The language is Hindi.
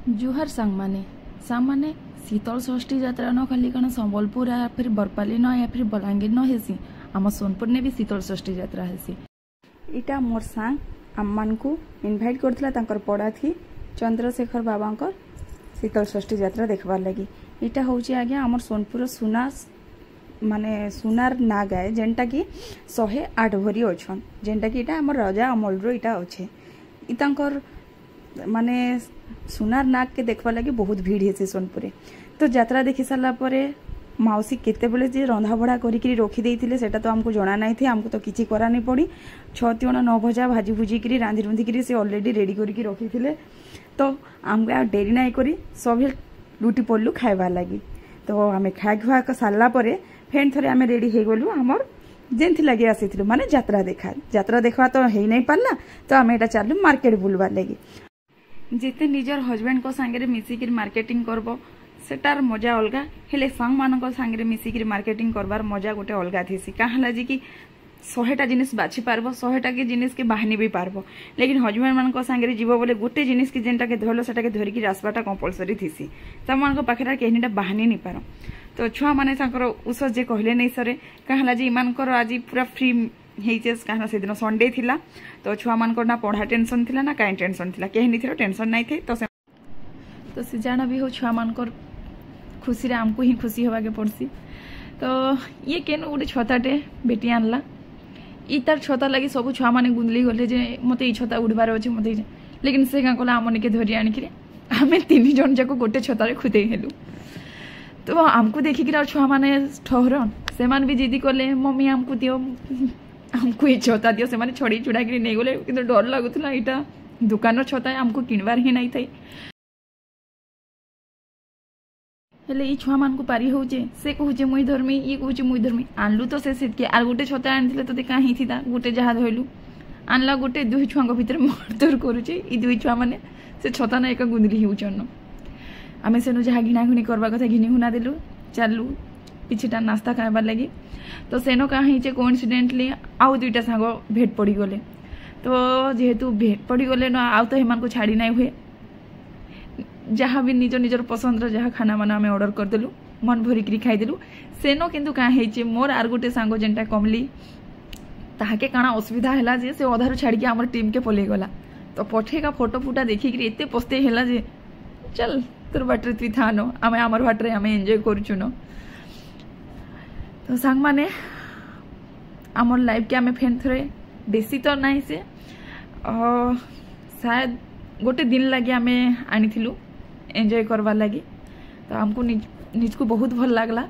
जुहार सांगमाने शीतल षष्ठी यात्रा न खाली कण संबलपुर या फिर बरपाली न या फिर बलांगीर न हेसी आम सोनपुर ने भी शीतल षष्ठी यात्रा हेसी। इटा मोर सांग आम मान को इनभाइट करथिला तांकर पड़ा थी चंद्रशेखर बाबा शीतल षष्ठी यात्रा देखबार लगी। इटा होची आज्ञा आमर सोनपुर सुना माने सुनार नाग आए जेनटा कि 108 भरी अच्छन जेनटा कि इटा आमर राजा अमल रो इटा अच्छे इतांकर माने सुनार नाग के देखबा लगी बहुत भीड़ है सोनपुर। तो यात्रा देखि सारा परे माउसी केते बेले जे रंधा बड़ा करी रखी देइथिले सेटा तो हमको जना नहीं थे हमको तो किछि करा नहीं पड़ी 6 तिण 9 भजा भाजी भुजी करी रांधी रुंधी करी से ऑलरेडी रेडी करी रखी थिले। तो हमको डेरी नहीं करी सब लुटी पड़लु खाइबार लगी। तो आम खाई खुआ सारा परे फेन थरे आम रेडी हो गलु आमर जेनथि लगे आसी माने यात्रा देखा तो है नहीं पारला। तो आम एटा चलु मार्केट बुलवार लगी। जिते निजर हजबैंड को सांगे मिसिक मार्केटिंग करबो सेटार मजा अलगा हेले सांग मान सांगे मिसिक मार्केटिंग करबार मजा गोटे अलगा थी कहाँ जी कि 100टा जिनिस बाछि पारबो 100टा के जिनिस के बाहनी भी पारबो। लेकिन हजबैंड मान सांगे जीव बोले गोटे जिनिस की जेनटा के धरलो सेटा के धरिकी आसबाटा कंपलसरी थीसी तम मान पाखे केहीटा बाहनी नहीं पार। तो छुआ माने उस जे कहले नहीं सरे कहाँ जी इमानकर आज पूरा फ्री कहाँ से दिन संडे थिला। तो छुआ मान ना पढ़ा टेंशन थिला ना कहीं टेंशन थिला कहीं नहीं टेंशन नहीं थे। तो से जाना भी हो छुआ मानकर खुशी रे आमको ही खुशी होवा के पड़सी। तो ये केन गोटे छताटे बेटी आनला ई तार छता लगी सब छुआ माने गुंदली गले जे मते ई छता उड़बार अच्छे मते लेकिन से क्या कला आमने के धरी आनिक आम 3 जन जाक गोटे छतारे खुदे हेलु। तो आमको देखिक छुआ माने ठहरन से भी जिदी कले मम्मी आमको दियो हमको ये छता दियो से छड़ी छुड़ा कि नहीं गले कि डर लगुला यहाँ दुकान छता आमको किणवार ही नहीं थी। हेले ई छुआ मान को पारी होचे से कहूचे मुई धर्मी ये कहूचे मुई धर्मी आनलु तो से के आर गोटे छता आनी तो कहीं थी गोटे जहाँ धरलु आनला गोटे 2 छुआ भितर मरतोर करुचे ई 2 छुआ मैंने से छता ना एक गुंदली होचन आम सेनु जहाँ घिणाघुणी करवा कथा घिनी घुना देलु चलू पिछटा नास्ता खाइबार लगी। तो सेनो कहीं कोइंसिडेंटली आउ 2टा सांग भेट पड़ी गले। तो जेहेतु भेट पड़ी गले ना आउ तो हेमान को छाड़ी नहीं हुए जहाँ भी निजर पसंद जहाँ खाना माना आम ऑर्डर करदेलु मन भरिकी खाईदेलु। सेनो किंतु कहीं मोर आर गोटे सांग जेनटा कमली ताके काना असुविधा है जे से अधारू छाड़ी आम टीम के पलि गला। तो पठेका फोटो फुटा देखिक एत पस्ते है जे चल तोर बाटर तुई था न आम आमर बाटर आम एंजॉय करुचु न। तो सांग माने आमर लाइफ के आम फेन थरे बेसी तो नहीं से शायद गोटे दिन लगे आम आनी एंजॉय करवार लगी। तो आमको निज को बहुत भल लगला।